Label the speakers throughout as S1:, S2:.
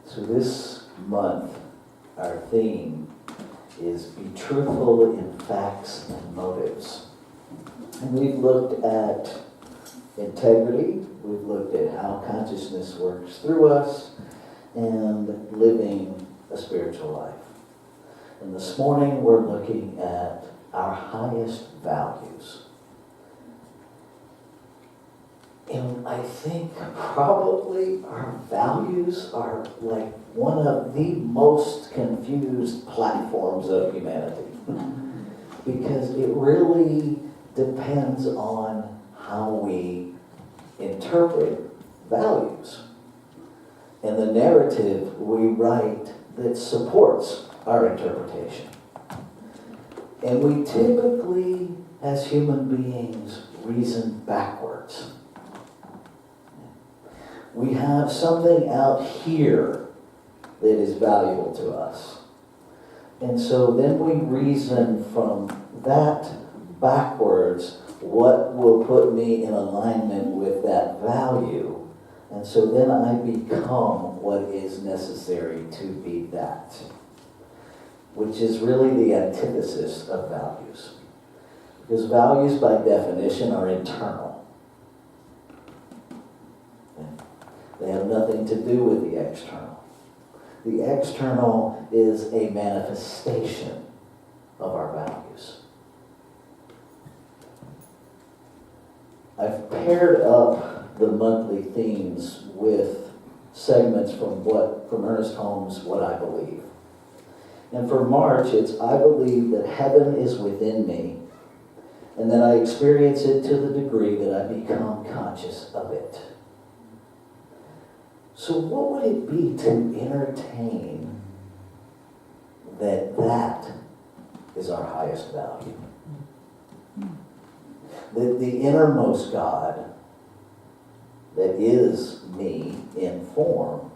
S1: So this month, our theme is be truthful in facts and motives. And we've looked at integrity, we've looked at how consciousness works through us, and living a spiritual life. And this morning we're looking at our highest values. And I think probably our values are like one of the most confused platforms of humanity. Because it really depends on how we interpret values and the narrative we write that supports our interpretation. And we typically, as human beings, reason backwards. We have something out here that is valuable to us. And so then we reason from that backwards, what will put me in alignment with that value. And so then I become what is necessary to be that, which is really the antithesis of values. Because values by definition are internal. They have nothing to do with the external. The external is a manifestation of our values. I've paired up the monthly themes with segments from Ernest Holmes, What I Believe. And for March, it's I believe that heaven is within me, and that I experience it to the degree that I become conscious of it. So what would it be to entertain that is our highest value? That the innermost God that is me in form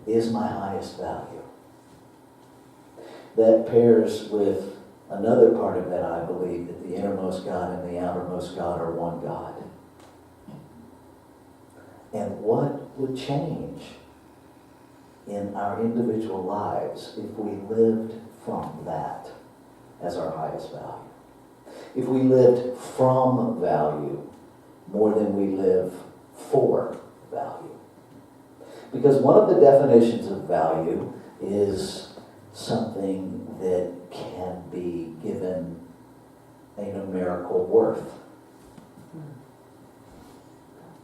S1: is my highest value. That pairs with another part of that I believe, that the innermost God and the outermost God are one God. And what would change in our individual lives if we lived from that as our highest value? If we lived from value more than we live for value? Because one of the definitions of value is something that can be given a numerical worth.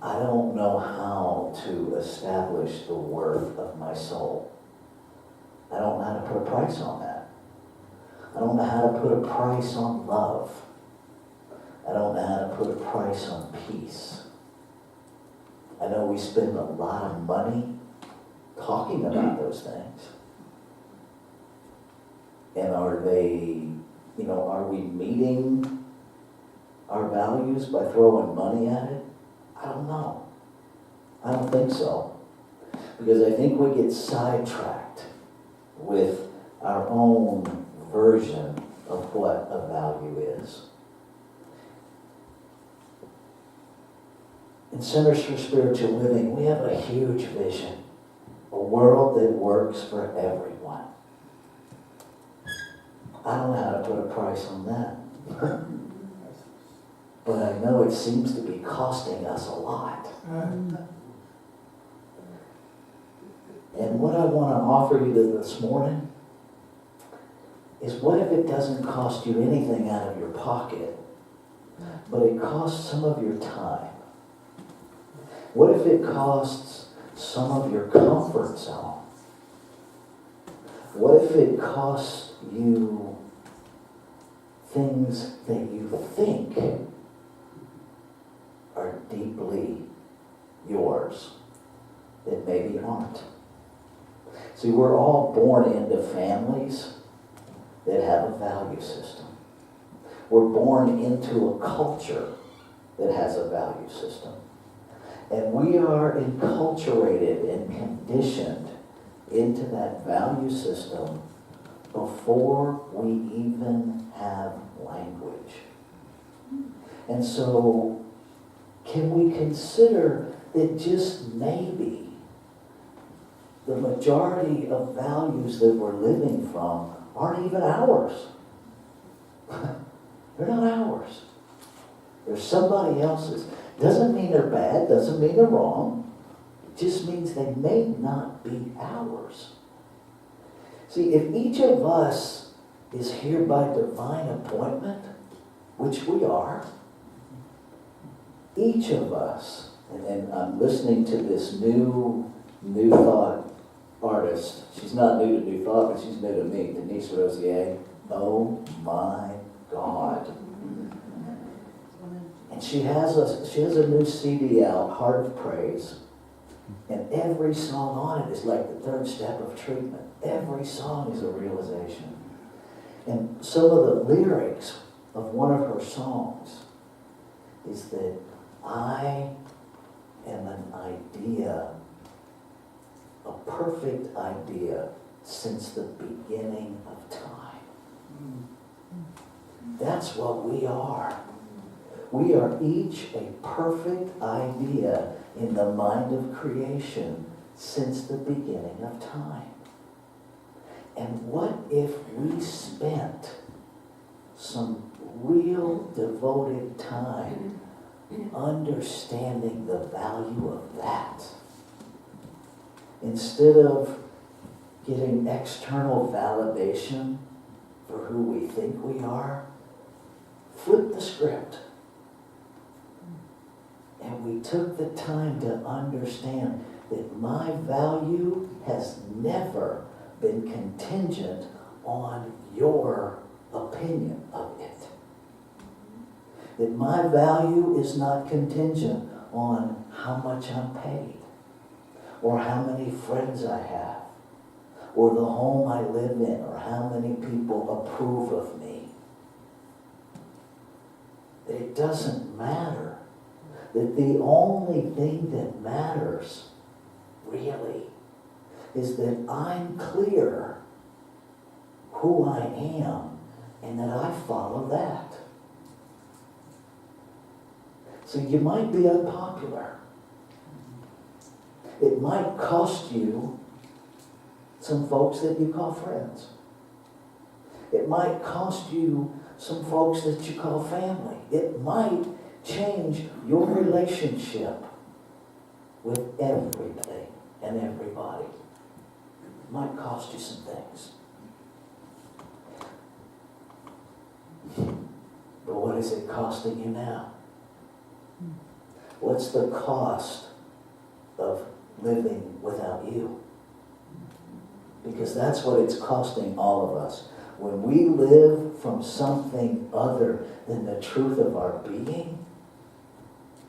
S1: I don't know how to establish the worth of my soul. I don't know how to put a price on that. I don't know how to put a price on love. I don't know how to put a price on peace. I know we spend a lot of money talking about those things. And are we meeting our values by throwing money at it? I don't know. I don't think so. Because I think we get sidetracked with our own version of what a value is. In Centers for Spiritual Living, we have a huge vision. A world that works for everyone. I don't know how to put a price on that. But I know it seems to be costing us a lot. And what I want to offer you this morning is, what if it doesn't cost you anything out of your pocket, but it costs some of your time? What if it costs some of your comfort zone? What if it costs you things that you think are deeply yours that maybe aren't? See, we're all born into families that have a value system. We're born into a culture that has a value system. And we are enculturated and conditioned into that value system before we even have language. And so, can we consider that just maybe the majority of values that we're living from aren't even ours? They're not ours. They're somebody else's. Doesn't mean they're bad, doesn't mean they're wrong. It just means they may not be ours. See, if each of us is here by divine appointment, which we are, each of us, and I'm listening to this new thought artist. She's not new to New Thought, but she's new to me, Denise Rosier. Oh my God. And she has a new CD out, Heart of Praise. And every song on it is like the third step of treatment. Every song is a realization. And some of the lyrics of one of her songs is that I am an idea, a perfect idea since the beginning of time. That's what we are. We are each a perfect idea in the mind of creation since the beginning of time. And what if we spent some real devoted time understanding the value of that? Instead of getting external validation for who we think we are, flip the script. And we took the time to understand that my value has never been contingent on your opinion of it. That my value is not contingent on how much I'm paid, or how many friends I have, or the home I live in, or how many people approve of me. That it doesn't matter. That the only thing that matters, really, is that I'm clear who I am and that I follow that. So you might be unpopular. It might cost you some folks that you call friends. It might cost you some folks that you call family. It might change your relationship with everything and everybody. It might cost you some things. But what is it costing you now? What's the cost of living without you? Because that's what it's costing all of us. When we live from something other than the truth of our being,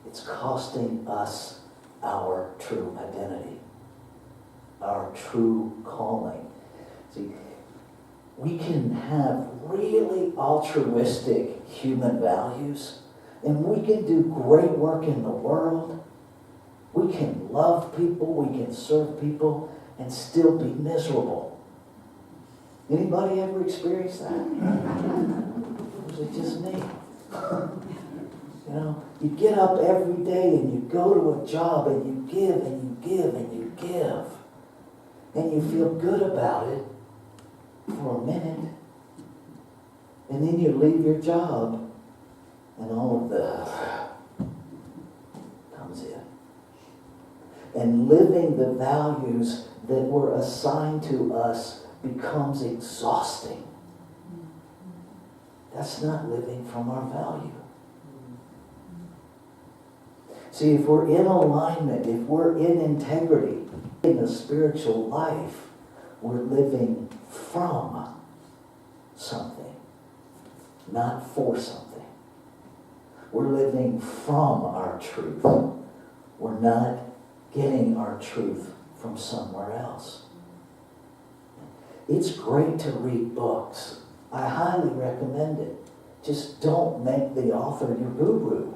S1: it's costing us our true identity, our true calling. See, we can have really altruistic human values, and we can do great work in the world. We can love people, we can serve people, and still be miserable. Anybody ever experienced that? Or is it just me? You know, you get up every day and you go to a job and you give and you give and you give. And you feel good about it for a minute. And then you leave your job and all of the comes in. And living the values that were assigned to us becomes exhausting. That's not living from our value. See, if we're in alignment, if we're in integrity, in a spiritual life, we're living from something, not for something. We're living from our truth. We're not getting our truth from somewhere else. It's great to read books. I highly recommend it. Just don't make the author your guru.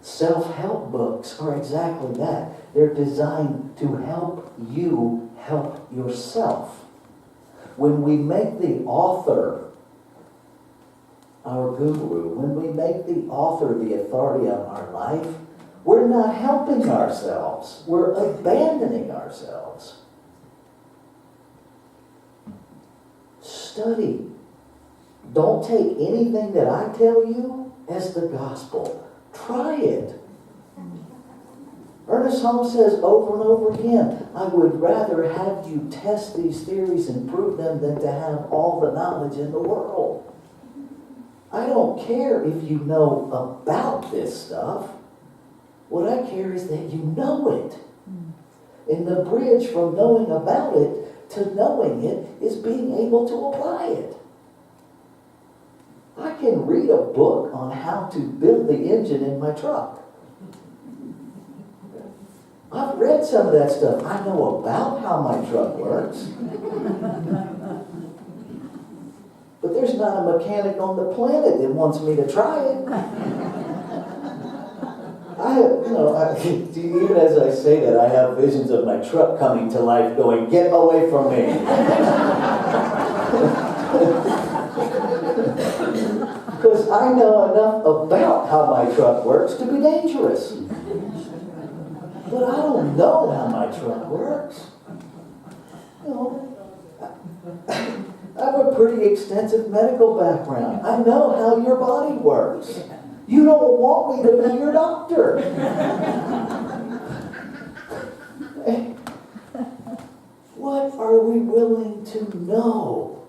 S1: Self-help books are exactly that. They're designed to help you help yourself. When we make the author our guru, when we make the author the authority of our life, we're not helping ourselves. We're abandoning ourselves. Study. Don't take anything that I tell you as the gospel. Try it. Ernest Holmes says over and over again, I would rather have you test these theories and prove them than to have all the knowledge in the world. I don't care if you know about this stuff. What I care is that you know it. And the bridge from knowing about it to knowing it is being able to apply it. I can read a book on how to build the engine in my truck. I've read some of that stuff. I know about how my truck works. But there's not a mechanic on the planet that wants me to try it. Even as I say that, I have visions of my truck coming to life going, get away from me. Because I know enough about how my truck works to be dangerous. But I don't know how my truck works. I have a pretty extensive medical background. I know how your body works. You don't want me to be your doctor. What are we willing to know?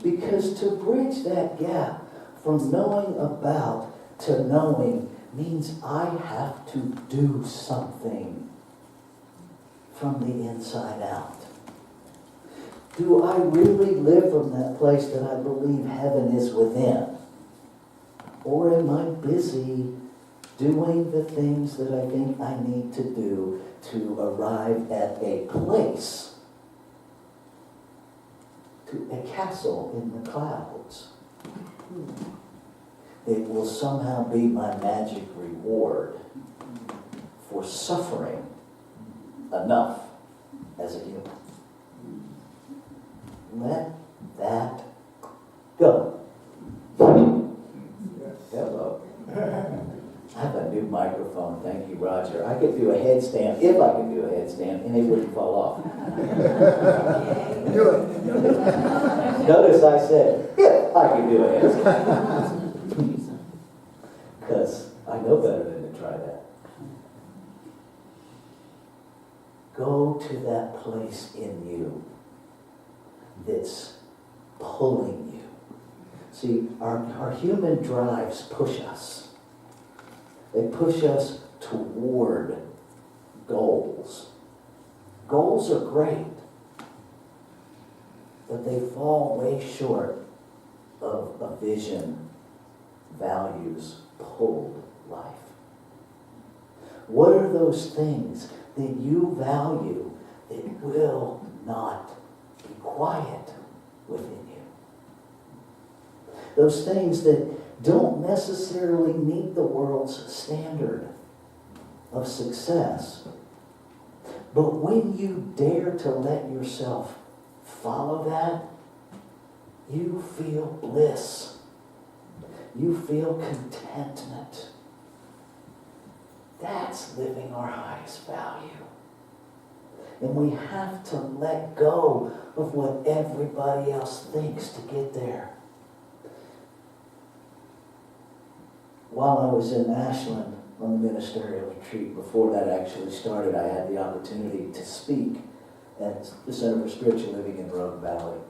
S1: Because to bridge that gap from knowing about to knowing means I have to do something from the inside out. Do I really live from that place that I believe heaven is within? Or am I busy doing the things that I think I need to do to arrive at a place, to a castle in the clouds? It will somehow be my magic reward for suffering enough as a human. Let that go. Hello. I have a new microphone, thank you, Roger. I could do a headstand, if I could do a headstand, and it wouldn't fall off.
S2: Do it.
S1: Notice I said, if I could do a headstand. Because I know better than to try that. Go to that place in you that's pulling you. See, our human drives push us. They push us toward goals. Goals are great, but they fall way short of a vision, values, pulled life. What are those things that you value that will not be quiet within you? Those things that don't necessarily meet the world's standard of success. But when you dare to let yourself follow that, you feel bliss. You feel contentment. That's living our highest value. And we have to let go of what everybody else thinks to get there. While I was in Ashland on the ministerial retreat, before that actually started, I had the opportunity to speak at the Center for Spiritual Living in Rogue Valley.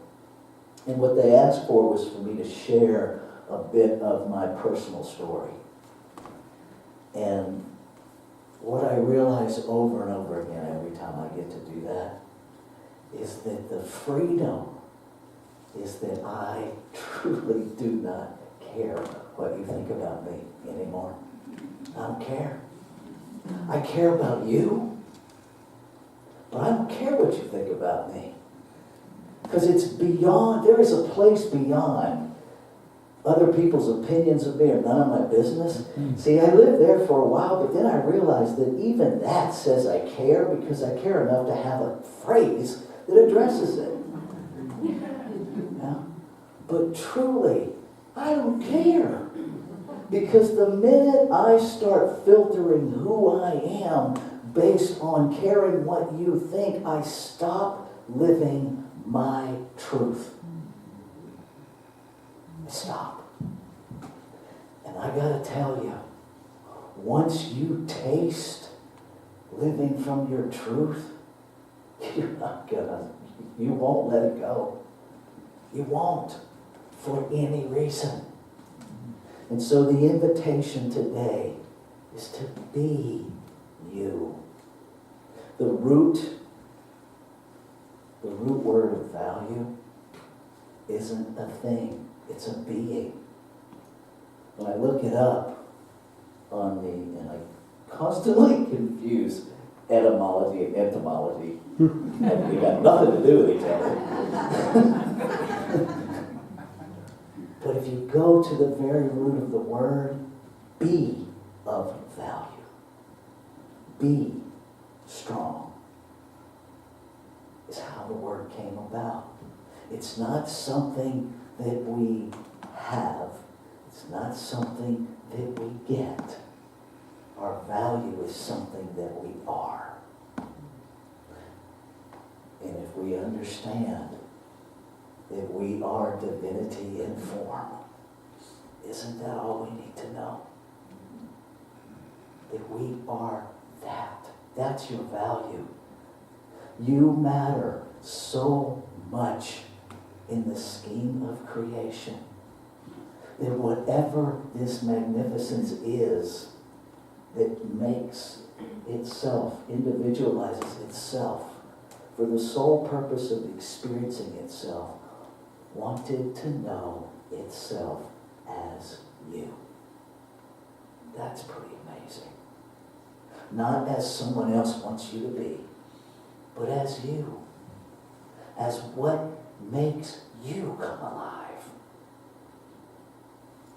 S1: And what they asked for was for me to share a bit of my personal story. And what I realize over and over again every time I get to do that is that the freedom is that I truly do not care what you think about me anymore. I don't care. I care about you, but I don't care what you think about me. Because it's beyond, there is a place beyond Other people's opinions of me are none of my business. See, I lived there for a while, but then I realized that even that says I care because I care enough to have a phrase that addresses it. Yeah? But truly, I don't care. Because the minute I start filtering who I am based on caring what you think, I stop living my truth. I stop. And I gotta tell you, once you taste living from your truth, you won't let it go. You won't, for any reason. And so the invitation today is to be you. The root word of value isn't a thing, it's a being. When I look it up and I constantly confuse etymology and entomology. They got nothing to do with each other. But if you go to the very root of the word, be of value. Be strong is how the word came about. It's not something that we have. It's not something that we get. Our value is something that we are. And if we understand that we are divinity in form, isn't that all we need to know? That we are that. That's your value. You matter so much in the scheme of creation that whatever this magnificence is that makes itself, individualizes itself for the sole purpose of experiencing itself, wanted to know itself as you. That's pretty amazing. Not as someone else wants you to be, but as you. As what makes you come alive.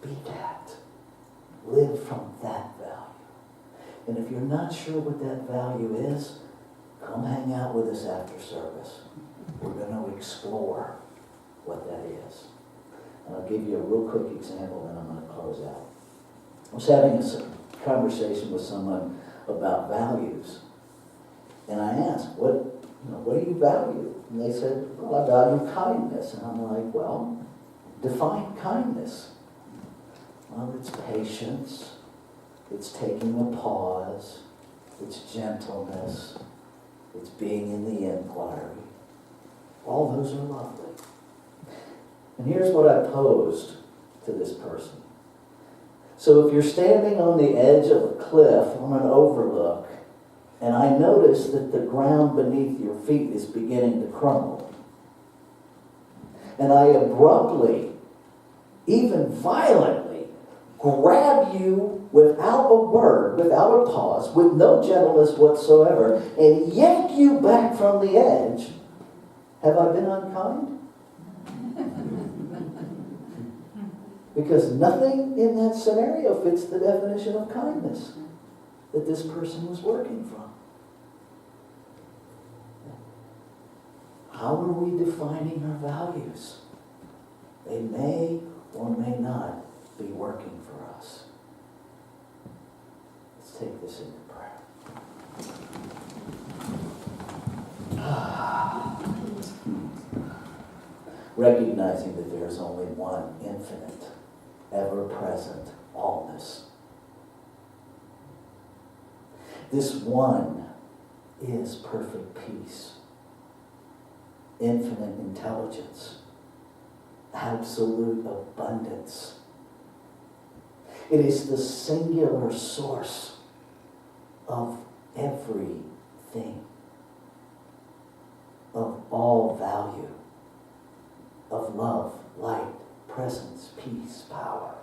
S1: Be that. Live from that value. And if you're not sure what that value is, come hang out with us after service. We're going to explore what that is. And I'll give you a real quick example, then I'm going to close out. I was having a conversation with someone about values. And I asked, what do you value? And they said, well, I value kindness. And I'm like, well, define kindness. Well, it's patience. It's taking a pause. It's gentleness. It's being in the inquiry. All those are lovely. And here's what I posed to this person. So if you're standing on the edge of a cliff on an overlook, and I notice that the ground beneath your feet is beginning to crumble, and I abruptly, even violently, grab you without a word, without a pause, with no gentleness whatsoever, and yank you back from the edge, have I been unkind? Because nothing in that scenario fits the definition of kindness that this person was working from. How are we defining our values? They may or may not be working for us. Let's take this into prayer. Recognizing that there is only one infinite, ever-present allness. This one is perfect peace, infinite intelligence, absolute abundance. It is the singular source of everything, of all value, of love, light, presence, peace, power.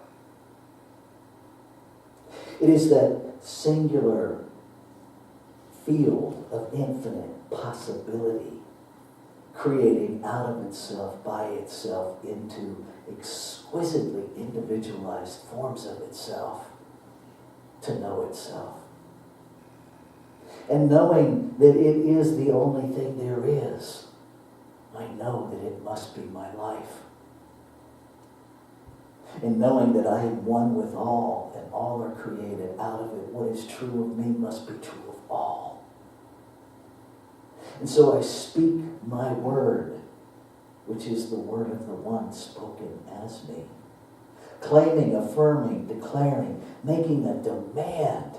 S1: It is that singular field of infinite possibility creating out of itself, by itself, into exquisitely individualized forms of itself to know itself. And knowing that it is the only thing there is, I know that it must be my life. And knowing that I am one with all, and all are created out of it, what is true of me must be true of all. And so I speak my word, which is the word of the one spoken as me, claiming, affirming, declaring, making a demand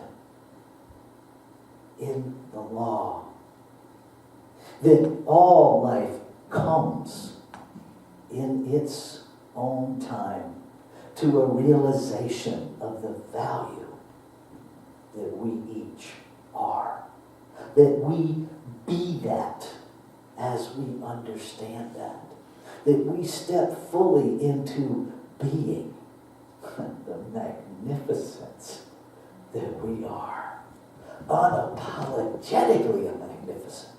S1: in the law that all life comes in its own time to a realization of the value that we each are. That we be that as we understand that. That we step fully into being the magnificence that we are. Unapologetically magnificent.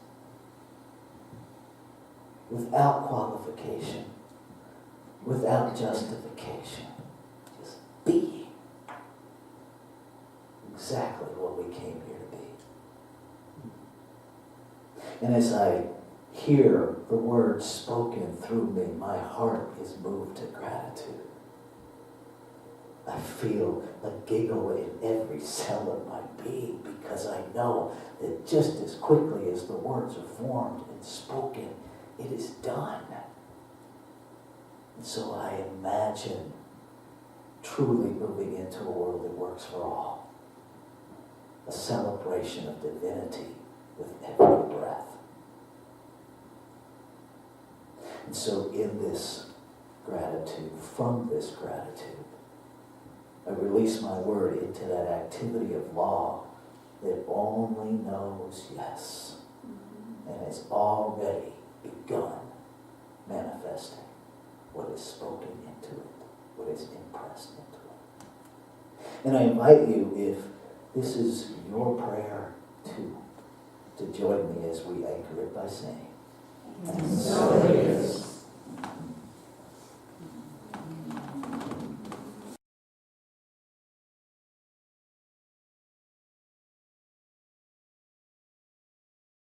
S1: Without qualification. Without justification. Just being exactly what we came here to be. And as I hear the words spoken through me, my heart is moved to gratitude. I feel a giggle in every cell of my being because I know that just as quickly as the words are formed and spoken, it is done. And so I imagine truly moving into a world that works for all. A celebration of divinity with every breath. And so in this gratitude, from this gratitude, I release my word into that activity of law that only knows yes and has already begun manifesting what is spoken into it, what is impressed into it. And I invite you, if this is your prayer too, to join me as we anchor it by saying, and so it is.